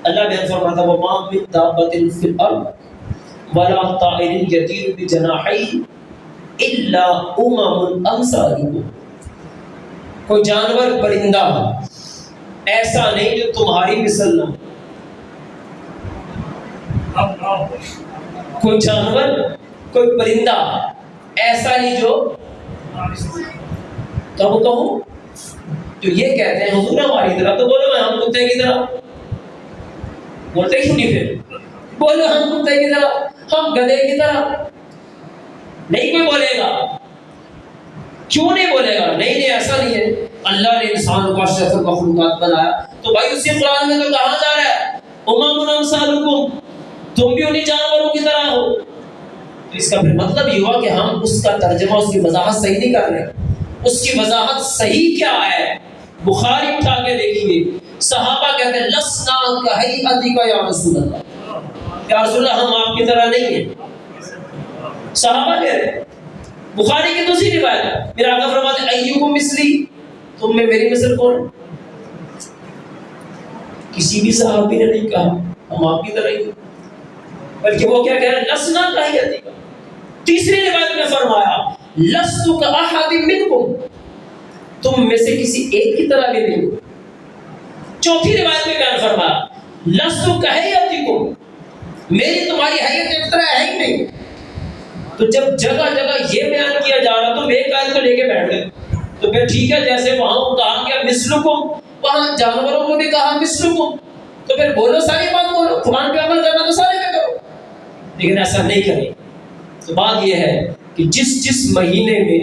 اللہ بیان فرماتا ہے وما من دابۃ فی الارض ولا طائر یطیر بجناحیہ الا امم امثالکم، کوئی جانور پرندہ ایسا نہیں جو تمہاری مثل نہ، کوئی جانور کوئی پرندہ ایسا نہیں جو کب کہوں جو یہ کہتے ہیں حضور ہماری طرح، تو بولو میں ہم کتے کی طرح، بولتے کیوں نہیں پھر؟ بولو ہم کتے کی طرح، ہم گدھے کی طرح۔ نہیں کوئی بولے گا، کیوں نہیں بولے گا؟ نہیں ایسا نہیں ہے، اللہ نے انسان کو اشرف المخلوقات بنایا، تو بھائی اسی قرآن میں تو کہا جا رہا ہے امم امثالکم، تم بھی انہی جانوروں کی طرح ہو۔ تو اس کا پھر مطلب یہ ہوا کہ ہم اس کا ترجمہ اس کی وضاحت صحیح نہیں کر رہے۔ اس کی وضاحت صحیح کیا ہے؟ بخاری اٹھا کے دیکھیے، صحابہ کہتے ہیں لسنا کہیئتک یا رسول اللہ، یا رسول اللہ ہم آپ کی طرح نہیں ہیں۔ صحابہ کہہ رہے ہیں، بخاری کی دوسری روایت میرا آقا فرماتے ہیں ایکم مثلی، تم میں میری مثل کون؟ کسی بھی صحابی نے نہیں کہا ہم آپ کی طرح ہی، بلکہ وہ کیا کہہ رہے ہیں لسنا کہیئتک۔ تیسری روایت میں فرمایا لست کاحد منکم، تم میں سے کسی ایک کی طرح بھی نہیں ہو۔ چوتھی روایت میں بیان فرمایا لست کہیئتکم، میری تمہاری حیت ایک طرح ہے ہی نہیں۔ تو جب جگہ جگہ یہ بیان کیا جا رہا تو ایک آیت کو لے کے بیٹھ گئے، تو پھر ٹھیک ہے جیسے وہاں کہا گیا مثلکم، وہاں جانوروں کو بھی کہا مثلکم، تو پھر بولو ساری بات بولو، قرآن پہ عمل کرنا تو سارے پہ کرو، لیکن ایسا نہیں کریں۔ تو بات یہ ہے کہ جس مہینے میں،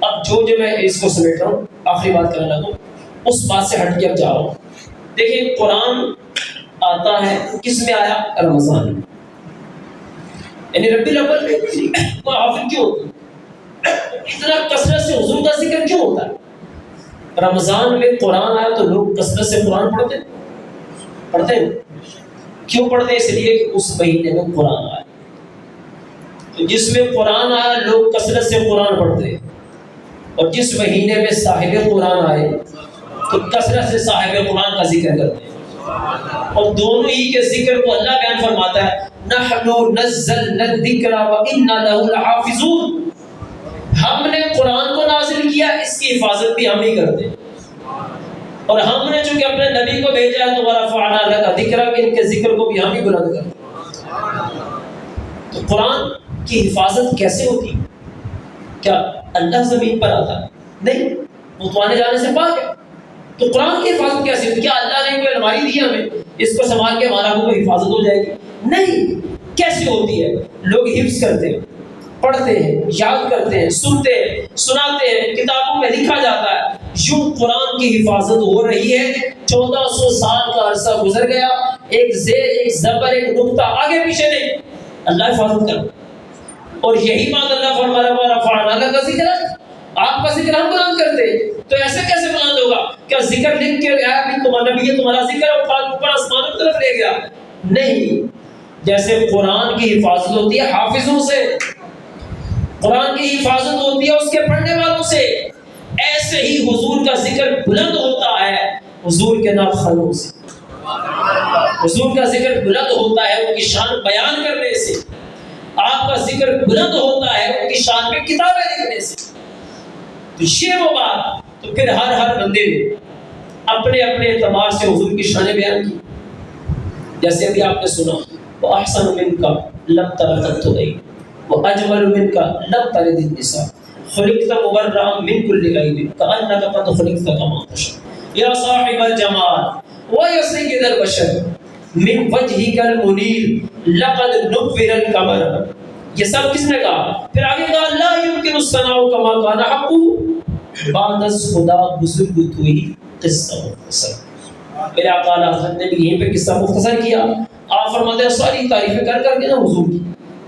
اب جو میں اس کو سمیٹ رہا ہوں آخری بات کرنے لگا ہوں، اس بات سے ہٹ کے اب جا رہا ہوں۔ دیکھیں قرآن آتا ہے کس میں آیا؟ رمضان میں، یعنی ربیع الاول میں کوئی حافظ کیوں ہوتا ہے؟ اتنا کثرت سے حضور کا ذکر کیوں ہوتا ہے؟ رمضان میں قرآن آیا تو لوگ کثرت سے قرآن پڑھتے ہیں، کیوں پڑھتے ہیں؟ اس لیے کہ اس مہینے میں قرآن آیا، تو جس میں قرآن آیا لوگ کثرت سے قرآن پڑھتے ہیں، اور جس مہینے میں صاحب قرآن آئے تو کثرت سے صاحب قرآن کا ذکر کرتے ہیں، اور دونوں ہی کے ذکر کو اللہ بیان فرماتا ہے نحن نزلنا الذکر وإنا له لحافظون، ہم نے قرآن کو نازل کیا، اس کی حفاظت بھی ہم ہی کرتے ہیں، اور ہم نے چونکہ اپنے نبی کو بھیجا ہے تو ورفعنا لک ذکرک، ان کے ذکر کو بھی ہم ہی بلند کرتے ہیں۔ تو قرآن کی حفاظت کیسے ہوتی؟ کیا اللہ زمین پر آتا ہے؟ نہیں، وہ تو آنے جانے سے پاک ہے۔ تو قرآن کی حفاظت کیسے ہوتی؟ کیا اللہ نے کوئی الماری دی ہمیں اس کو سنبھال کے ہمارا کوئی حفاظت ہو جائے گی؟ نہیں، کیسے ہوتی ہے؟ لوگ حفظ کرتے ہیں، پڑھتے ہیں، یاد کرتے ہیں، سنتے ہیں، سناتے ہیں، کتابوں میں لکھا جاتا ہے، یوں قرآن کی حفاظت ہو رہی ہے۔ 1400 سال کا عرصہ گزر گیا، ایک زیر ایک زبر ایک نقطہ آگے پیچھے نہیں، اللہ حفاظت کر۔ اور یہی بات اللہ فرما رہا ہے رفعنا لک ذکرک، آپ کا ذکر ہم بلند کرتے، تو ایسے کیسے بلند ہوگا؟ کیا ذکر لکھ کے آیا بھی تمہارا نبی تمہارا ذکر اور اوپر آسمانوں کی طرف لے گیا؟ نہیں، جیسے قرآن کی حفاظت ہوتی ہے حافظوں سے، قرآن کی حفاظت ہوتی ہے اس کے پڑھنے والوں سے، ایسے ہی حضور کا ذکر بلند ہوتا ہے حضور کے ناخوانوں سے، حضور کا ذکر بلند ہوتا ہے ان کی شان بیان کرنے سے، آپ کا ذکر بلند ہوتا ہے ان کی شان میں کتابیں لکھنے سے۔ تو یہ وہ بات، تو پھر ہر بندے نے اپنے اپنے اعتبار سے حضور کی شان بیان کی۔ جیسے ابھی آپ نے سنا وَأَحْسَنُ مِنْكَ لَمْ تَرَ قَطُّ عَيْنٌ وَأَجْمَلُ مِنْكَ لَمْ تَلِدِ النِّسَاءُ خُلِقْتَ مُبَرَّأً مِنْ كُلِّ عَيْبٍ كَأَنَّكَ قَدْ خُلِقْتَ كَمَا تَشَاءُ يَا صَاحِبَ الْجَمَالِ وَيَا سَيِّدَ الْبَشَرِ مِنْ وَجْهِكَ الْمُنِيرِ لَقَدْ نُوِّرَ الْقَمَرُ۔ یہ سب کس نے کہا؟ پھر آگے کہا لَا يُمْكِنُ الثَّنَاءُ كَمَا كَانَ حَقُّهُ بعد از خدا بزرگ تو ہی قصہ مختصر۔ میرے آقا حضرت نے بھی یہیں پہ قصہ مختصر کیا۔ آپ فرماتے ہیں ساری تعریفیں کر کے نا حضور کی،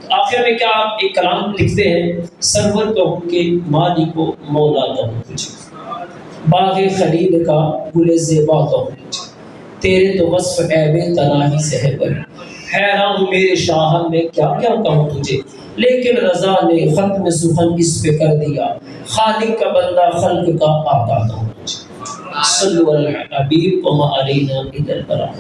آخر میں کیا آپ ایک کلام لکھتے ہیں سرور کہوں کہ مالک و مولا کہوں تجھے، باغ خلید کا گل زیبا کہوں تجھے، تیرے تو وصف عیب تناہی سے ہے بری، حیران ہوں میرے شاہ میں کیا کیا کہوں تجھے، لیکن رضا نے ختم سخن اس پہ کر دیا، خالق کا بندہ خلق کا آقا کہوں تجھے۔ صلو علی الحبیب وما علینا الا البلاغ۔